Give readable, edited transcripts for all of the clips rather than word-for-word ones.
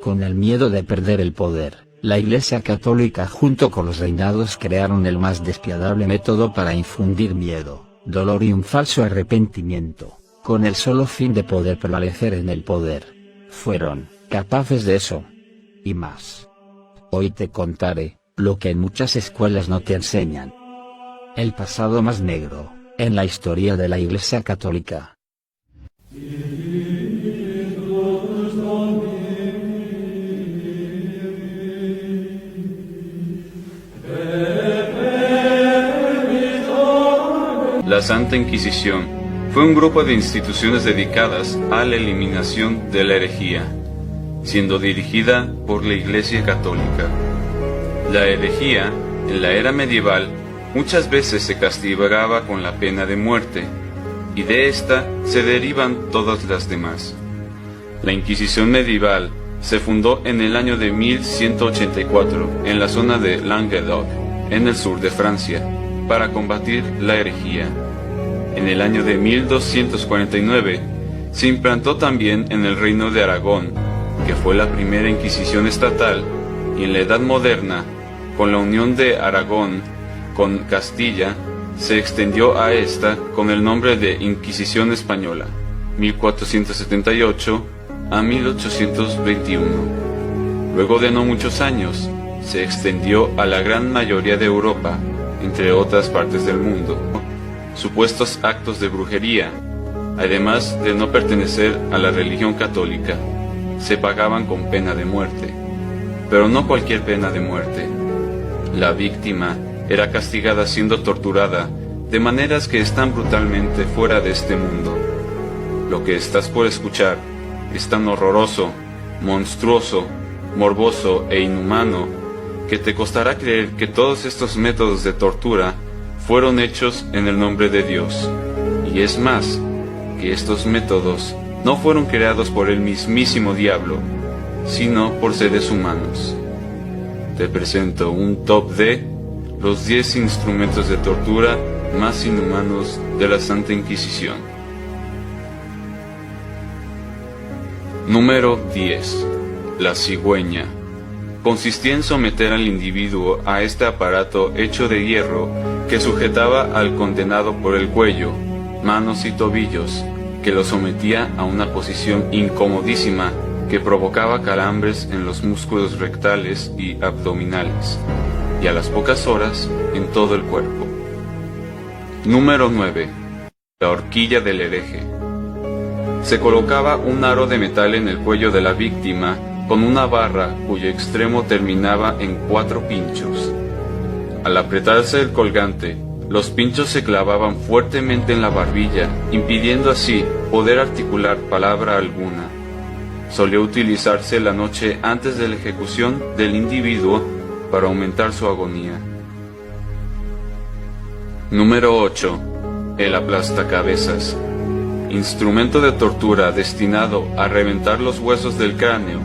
Con el miedo de perder el poder, la Iglesia Católica junto con los reinados crearon el más despiadable método para infundir miedo, dolor y un falso arrepentimiento, con el solo fin de poder prevalecer en el poder. Fueron capaces de eso. Y más. Hoy te contaré lo que en muchas escuelas no te enseñan. El pasado más negro en la historia de la Iglesia Católica. La Santa Inquisición fue un grupo de instituciones dedicadas a la eliminación de la herejía, siendo dirigida por la Iglesia Católica. La herejía, en la era medieval, muchas veces se castigaba con la pena de muerte, y de esta se derivan todas las demás. La Inquisición medieval se fundó en el año de 1184 en la zona de Languedoc, en el sur de Francia, para combatir la herejía. En el año de 1249 se implantó también en el reino de Aragón, que fue la primera Inquisición estatal, y en la Edad Moderna, con la unión de Aragón con Castilla, se extendió a esta con el nombre de Inquisición Española, 1478 a 1821. Luego de no muchos años, se extendió a la gran mayoría de Europa, entre otras partes del mundo. Supuestos actos de brujería, además de no pertenecer a la religión católica, se pagaban con pena de muerte. Pero no cualquier pena de muerte. La víctima era castigada siendo torturada de maneras que están brutalmente fuera de este mundo. Lo que estás por escuchar es tan horroroso, monstruoso, morboso e inhumano que te costará creer que todos estos métodos de tortura fueron hechos en el nombre de Dios. Y es más, que estos métodos no fueron creados por el mismísimo diablo, sino por seres humanos. Te presento un top de los 10 instrumentos de tortura más inhumanos de la Santa Inquisición. Número 10. La cigüeña. Consistía en someter al individuo a este aparato hecho de hierro que sujetaba al condenado por el cuello, manos y tobillos, que lo sometía a una posición incomodísima que provocaba calambres en los músculos rectales y abdominales, y a las pocas horas en todo el cuerpo. Número 9. La horquilla del hereje. Se colocaba un aro de metal en el cuello de la víctima con una barra cuyo extremo terminaba en 4 pinchos. Al apretarse el colgante, los pinchos se clavaban fuertemente en la barbilla, impidiendo así poder articular palabra alguna. Solía utilizarse la noche antes de la ejecución del individuo para aumentar su agonía. Número 8. El aplastacabezas. Instrumento de tortura destinado a reventar los huesos del cráneo.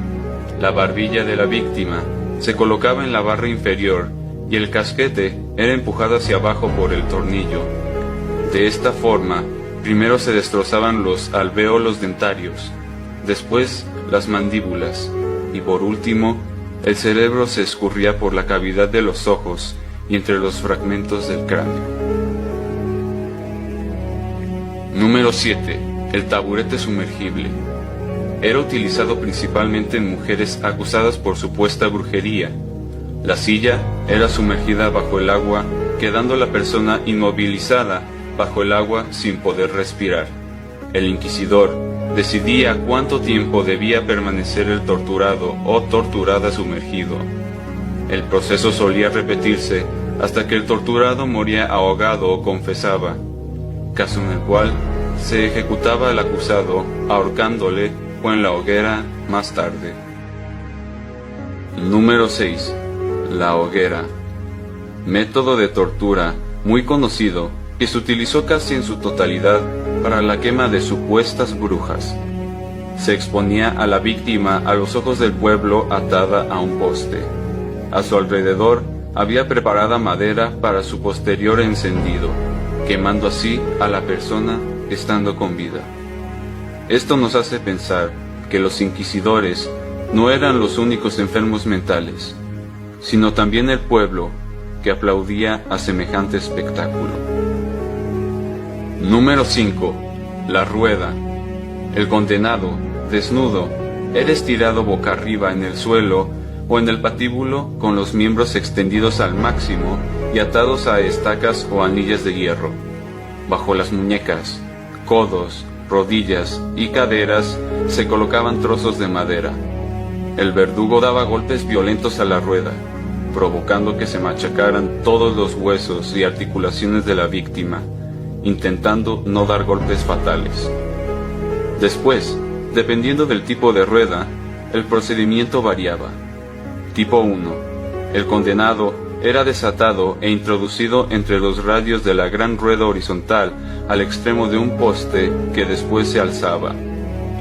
La barbilla de la víctima se colocaba en la barra inferior y el casquete era empujado hacia abajo por el tornillo. De esta forma, primero se destrozaban los alvéolos dentarios, después las mandíbulas y por último, el cerebro se escurría por la cavidad de los ojos y entre los fragmentos del cráneo. Número 7. El taburete sumergible. Era utilizado principalmente en mujeres acusadas por supuesta brujería. La silla era sumergida bajo el agua, quedando la persona inmovilizada bajo el agua sin poder respirar. El inquisidor decidía cuánto tiempo debía permanecer el torturado o torturada sumergido. El proceso solía repetirse hasta que el torturado moría ahogado o confesaba, caso en el cual se ejecutaba al acusado ahorcándole o en la hoguera más tarde. Número 6. La hoguera. Método de tortura muy conocido que se utilizó casi en su totalidad para la quema de supuestas brujas. Se exponía a la víctima a los ojos del pueblo atada a un poste. A su alrededor había preparada madera para su posterior encendido, quemando así a la persona estando con vida. Esto nos hace pensar que los inquisidores no eran los únicos enfermos mentales, sino también el pueblo que aplaudía a semejante espectáculo. Número 5. La rueda. El condenado, desnudo, era estirado boca arriba en el suelo o en el patíbulo con los miembros extendidos al máximo y atados a estacas o anillas de hierro. Bajo las muñecas, codos, rodillas y caderas se colocaban trozos de madera. El verdugo daba golpes violentos a la rueda, provocando que se machacaran todos los huesos y articulaciones de la víctima, intentando no dar golpes fatales. Después, dependiendo del tipo de rueda, el procedimiento variaba. Tipo 1. El condenado era desatado e introducido entre los radios de la gran rueda horizontal al extremo de un poste que después se alzaba.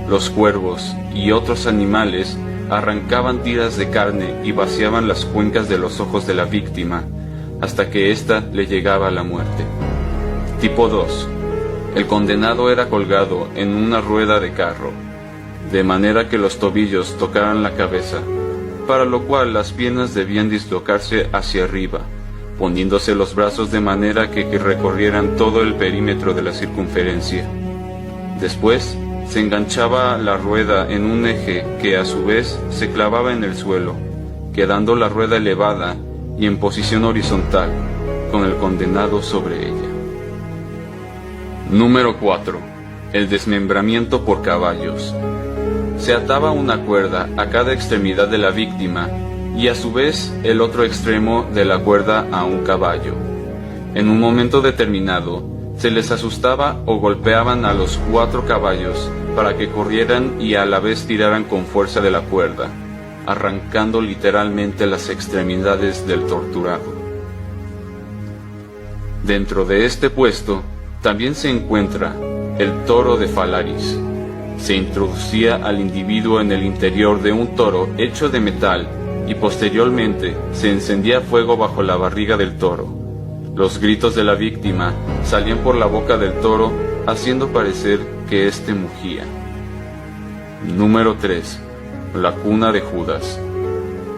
Los cuervos y otros animales arrancaban tiras de carne y vaciaban las cuencas de los ojos de la víctima, hasta que ésta le llegaba a la muerte. Tipo 2. El condenado era colgado en una rueda de carro, de manera que los tobillos tocaran la cabeza, para lo cual las piernas debían dislocarse hacia arriba, poniéndose los brazos de manera que recorrieran todo el perímetro de la circunferencia. Después, se enganchaba la rueda en un eje que a su vez se clavaba en el suelo, quedando la rueda elevada y en posición horizontal, con el condenado sobre ella. Número 4. El desmembramiento por caballos. Se ataba una cuerda a cada extremidad de la víctima y a su vez el otro extremo de la cuerda a un caballo. En un momento determinado, se les asustaba o golpeaban a los 4 caballos para que corrieran y a la vez tiraran con fuerza de la cuerda, arrancando literalmente las extremidades del torturado. Dentro de este puesto también se encuentra el toro de Phalaris. Se introducía al individuo en el interior de un toro hecho de metal y posteriormente se encendía fuego bajo la barriga del toro. Los gritos de la víctima salían por la boca del toro, haciendo parecer que éste mugía. Número 3. La cuna de Judas.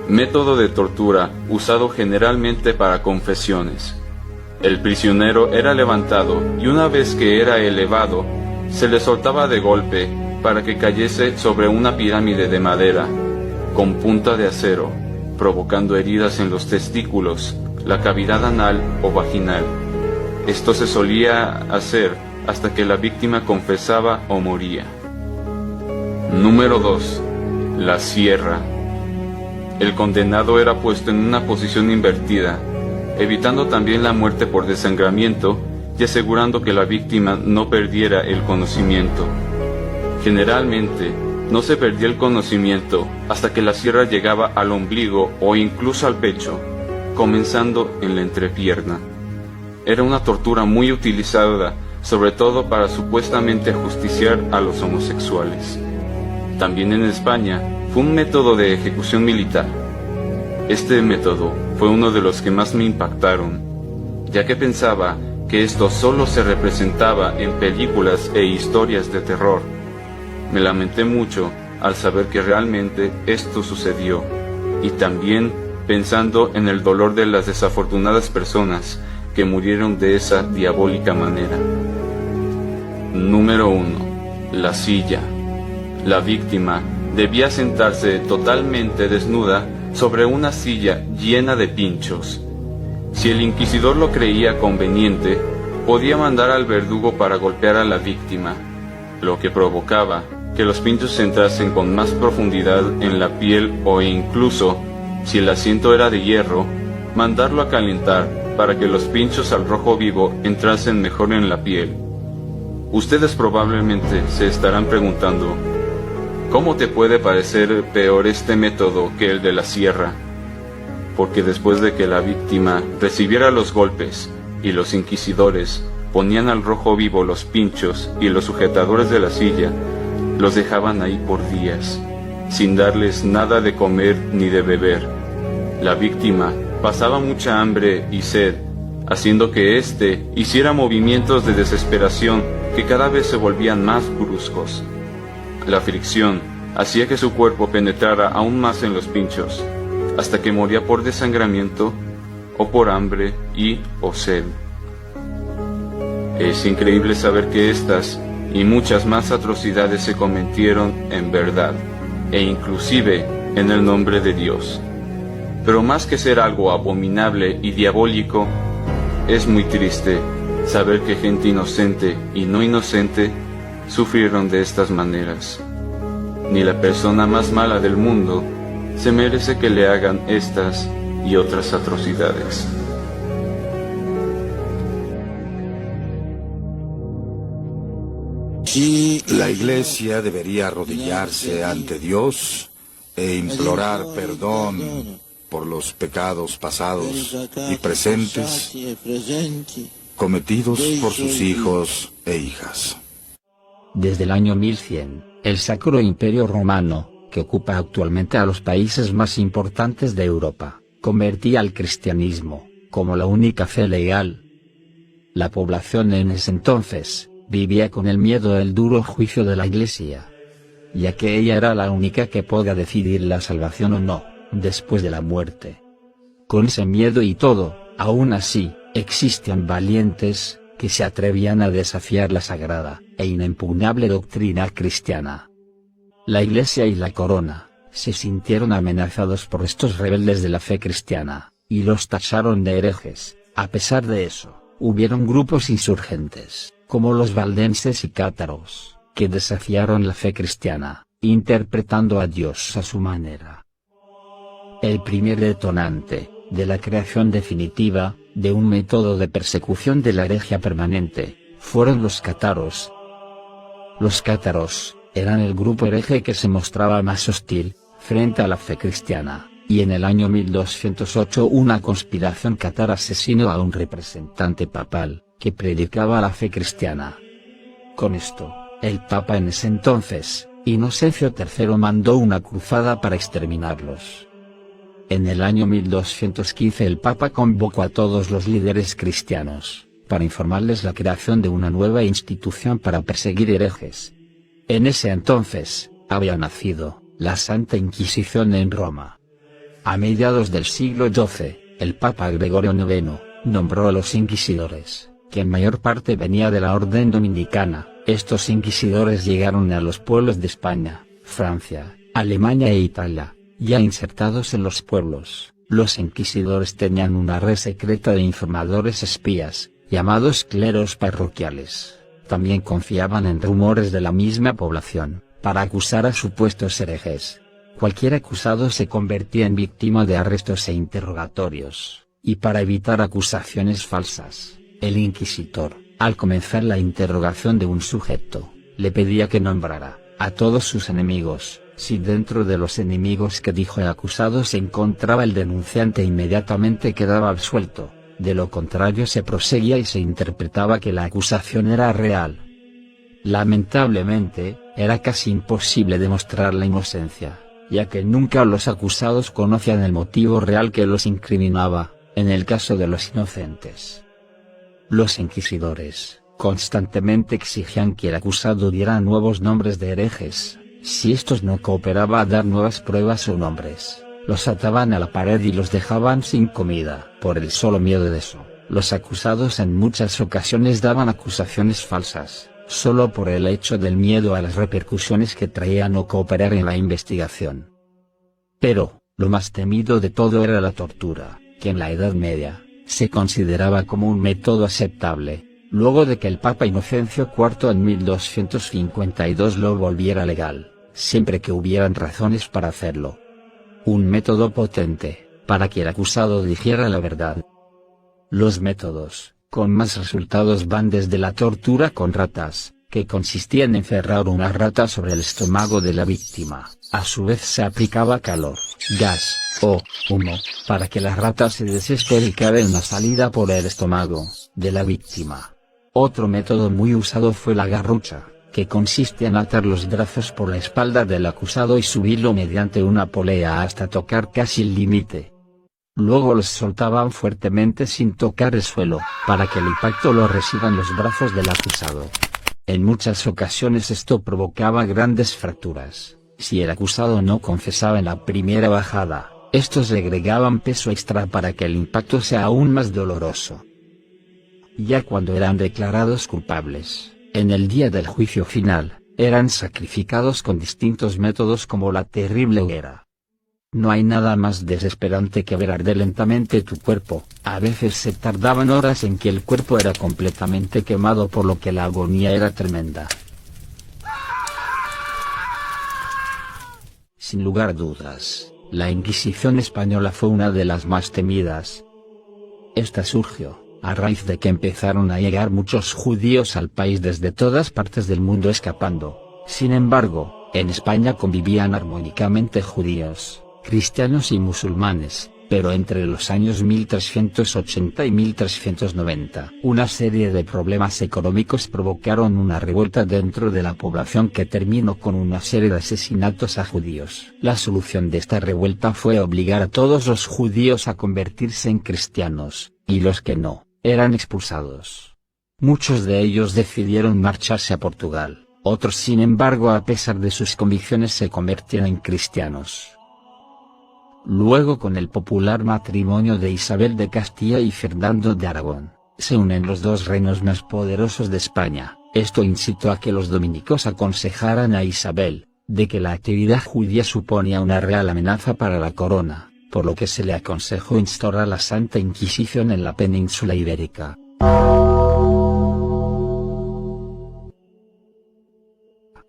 Método de tortura usado generalmente para confesiones. El prisionero era levantado y una vez que era elevado, se le soltaba de golpe para que cayese sobre una pirámide de madera, con punta de acero, provocando heridas en los testículos, la cavidad anal o vaginal. Esto se solía hacer hasta que la víctima confesaba o moría. Número 2. La sierra. El condenado era puesto en una posición invertida, evitando también la muerte por desangramiento y asegurando que la víctima no perdiera el conocimiento. Generalmente, no se perdía el conocimiento hasta que la sierra llegaba al ombligo o incluso al pecho, comenzando en la entrepierna. Era una tortura muy utilizada, sobre todo para supuestamente ajusticiar a los homosexuales. También en España fue un método de ejecución militar. Este método fue uno de los que más me impactaron, ya que pensaba que esto solo se representaba en películas e historias de terror. Me lamenté mucho al saber que realmente esto sucedió, y también pensando en el dolor de las desafortunadas personas que murieron de esa diabólica manera. Número 1. La silla. La víctima debía sentarse totalmente desnuda sobre una silla llena de pinchos. Si el inquisidor lo creía conveniente, podía mandar al verdugo para golpear a la víctima, lo que provocaba que los pinchos entrasen con más profundidad en la piel o incluso, si el asiento era de hierro, mandarlo a calentar para que los pinchos al rojo vivo entrasen mejor en la piel. Ustedes probablemente se estarán preguntando, ¿cómo te puede parecer peor este método que el de la sierra? Porque después de que la víctima recibiera los golpes y los inquisidores ponían al rojo vivo los pinchos y los sujetadores de la silla, los dejaban ahí por días, sin darles nada de comer ni de beber. La víctima pasaba mucha hambre y sed, haciendo que éste hiciera movimientos de desesperación que cada vez se volvían más bruscos. La fricción hacía que su cuerpo penetrara aún más en los pinchos, hasta que moría por desangramiento o por hambre o sed. Es increíble saber que estas y muchas más atrocidades se cometieron en verdad, e inclusive en el nombre de Dios. Pero más que ser algo abominable y diabólico, es muy triste saber que gente inocente y no inocente sufrieron de estas maneras. Ni la persona más mala del mundo se merece que le hagan estas y otras atrocidades. Y la Iglesia debería arrodillarse ante Dios e implorar perdón por los pecados pasados y presentes cometidos por sus hijos e hijas. Desde el año 1100, el Sacro Imperio Romano, que ocupa actualmente a los países más importantes de Europa, convertía al cristianismo como la única fe legal. La población en ese entonces vivía con el miedo del duro juicio de la Iglesia, ya que ella era la única que podía decidir la salvación o no, después de la muerte. Con ese miedo y todo, aún así, existían valientes que se atrevían a desafiar la sagrada e inimpugnable doctrina cristiana. La Iglesia y la corona se sintieron amenazados por estos rebeldes de la fe cristiana, y los tacharon de herejes. A pesar de eso, hubieron grupos insurgentes, como los valdenses y cátaros, que desafiaron la fe cristiana, interpretando a Dios a su manera. El primer detonante de la creación definitiva de un método de persecución de la herejía permanente fueron los cátaros. Los cátaros eran el grupo hereje que se mostraba más hostil frente a la fe cristiana, y en el año 1208 una conspiración cátara asesinó a un representante papal que predicaba la fe cristiana. Con esto, el papa en ese entonces, Inocencio III, mandó una cruzada para exterminarlos. En el año 1215 el papa convocó a todos los líderes cristianos, para informarles la creación de una nueva institución para perseguir herejes. En ese entonces, había nacido la Santa Inquisición en Roma. A mediados del siglo XII, el papa Gregorio IX nombró a los inquisidores, que en mayor parte venía de la orden dominicana. Estos inquisidores llegaron a los pueblos de España, Francia, Alemania e Italia. Ya insertados en los pueblos, los inquisidores tenían una red secreta de informadores espías, llamados cleros parroquiales. También confiaban en rumores de la misma población, para acusar a supuestos herejes. Cualquier acusado se convertía en víctima de arrestos e interrogatorios, y para evitar acusaciones falsas, el inquisidor, al comenzar la interrogación de un sujeto, le pedía que nombrara a todos sus enemigos. Si dentro de los enemigos que dijo el acusado se encontraba el denunciante, inmediatamente quedaba absuelto. De lo contrario se proseguía y se interpretaba que la acusación era real. Lamentablemente, era casi imposible demostrar la inocencia, ya que nunca los acusados conocían el motivo real que los incriminaba, en el caso de los inocentes. Los inquisidores constantemente exigían que el acusado diera nuevos nombres de herejes. Si estos no cooperaban a dar nuevas pruebas o nombres, los ataban a la pared y los dejaban sin comida. Por el solo miedo de eso, los acusados en muchas ocasiones daban acusaciones falsas, solo por el hecho del miedo a las repercusiones que traía no cooperar en la investigación. Pero, lo más temido de todo era la tortura, que en la Edad Media se consideraba como un método aceptable, luego de que el Papa Inocencio IV en 1252 lo volviera legal, siempre que hubieran razones para hacerlo. Un método potente, para que el acusado dijera la verdad. Los métodos, con más resultados van desde la tortura con ratas, que consistía en encerrar una rata sobre el estómago de la víctima. A su vez se aplicaba calor, gas, o humo, para que la rata se desespere y cabe una salida por el estómago de la víctima. Otro método muy usado fue la garrucha, que consiste en atar los brazos por la espalda del acusado y subirlo mediante una polea hasta tocar casi el límite. Luego los soltaban fuertemente sin tocar el suelo, para que el impacto lo reciban los brazos del acusado. En muchas ocasiones esto provocaba grandes fracturas, Si el acusado no confesaba en la primera bajada, estos le agregaban peso extra para que el impacto sea aún más doloroso. Ya cuando eran declarados culpables, en el día del juicio final, eran sacrificados con distintos métodos como la terrible hoguera. No hay nada más desesperante que ver arder lentamente tu cuerpo. A veces se tardaban horas en que el cuerpo era completamente quemado, por lo que la agonía era tremenda. Sin lugar a dudas, la Inquisición española fue una de las más temidas. Esta surgió a raíz de que empezaron a llegar muchos judíos al país desde todas partes del mundo escapando. Sin embargo, en España convivían armónicamente judíos, cristianos y musulmanes, pero entre los años 1380 y 1390, una serie de problemas económicos provocaron una revuelta dentro de la población que terminó con una serie de asesinatos a judíos. La solución de esta revuelta fue obligar a todos los judíos a convertirse en cristianos, y los que no, eran expulsados. Muchos de ellos decidieron marcharse a Portugal, otros sin embargo a pesar de sus convicciones se convirtieron en cristianos. Luego, con el popular matrimonio de Isabel de Castilla y Fernando de Aragón, se unen los dos reinos más poderosos de España. Esto incitó a que los dominicos aconsejaran a Isabel, de que la actividad judía suponía una real amenaza para la corona, por lo que se le aconsejó instaurar la Santa Inquisición en la península ibérica.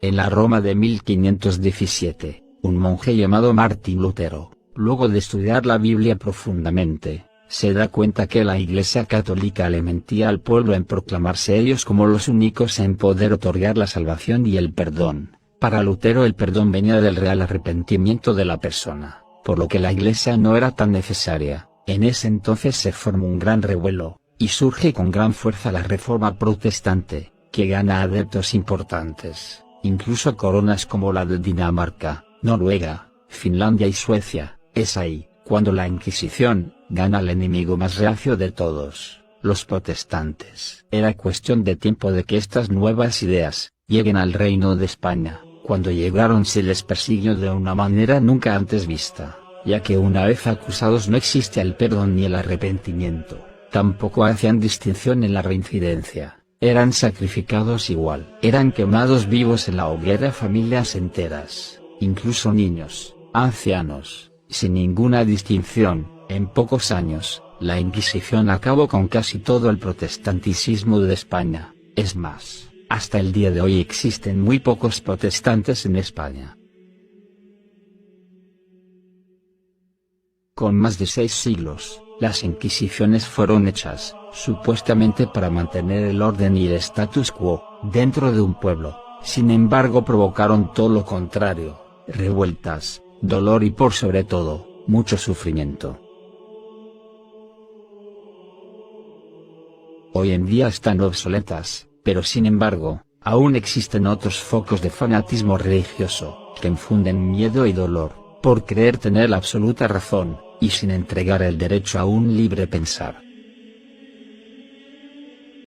En la Roma de 1517, un monje llamado Martín Lutero, luego de estudiar la Biblia profundamente, se da cuenta que la Iglesia Católica le mentía al pueblo en proclamarse ellos como los únicos en poder otorgar la salvación y el perdón. Para Lutero el perdón venía del real arrepentimiento de la persona, por lo que la Iglesia no era tan necesaria. En ese entonces se forma un gran revuelo, y surge con gran fuerza la Reforma Protestante, que gana adeptos importantes, incluso coronas como la de Dinamarca, Noruega, Finlandia y Suecia. Es ahí, cuando la Inquisición gana al enemigo más reacio de todos, los protestantes. Era cuestión de tiempo de que estas nuevas ideas lleguen al Reino de España. Cuando llegaron se les persiguió de una manera nunca antes vista, ya que una vez acusados no existe el perdón ni el arrepentimiento. Tampoco hacían distinción en la reincidencia. Eran sacrificados igual. Eran quemados vivos en la hoguera familias enteras, incluso niños, ancianos, sin ninguna distinción. En pocos años, la Inquisición acabó con casi todo el protestantismo de España. Es más, hasta el día de hoy existen muy pocos protestantes en España. Con más de 6 siglos, las Inquisiciones fueron hechas, supuestamente para mantener el orden y el status quo, dentro de un pueblo. Sin embargo provocaron todo lo contrario, revueltas, dolor y por sobre todo, mucho sufrimiento. Hoy en día están obsoletas, pero sin embargo, aún existen otros focos de fanatismo religioso, que infunden miedo y dolor, por creer tener la absoluta razón, y sin entregar el derecho a un libre pensar.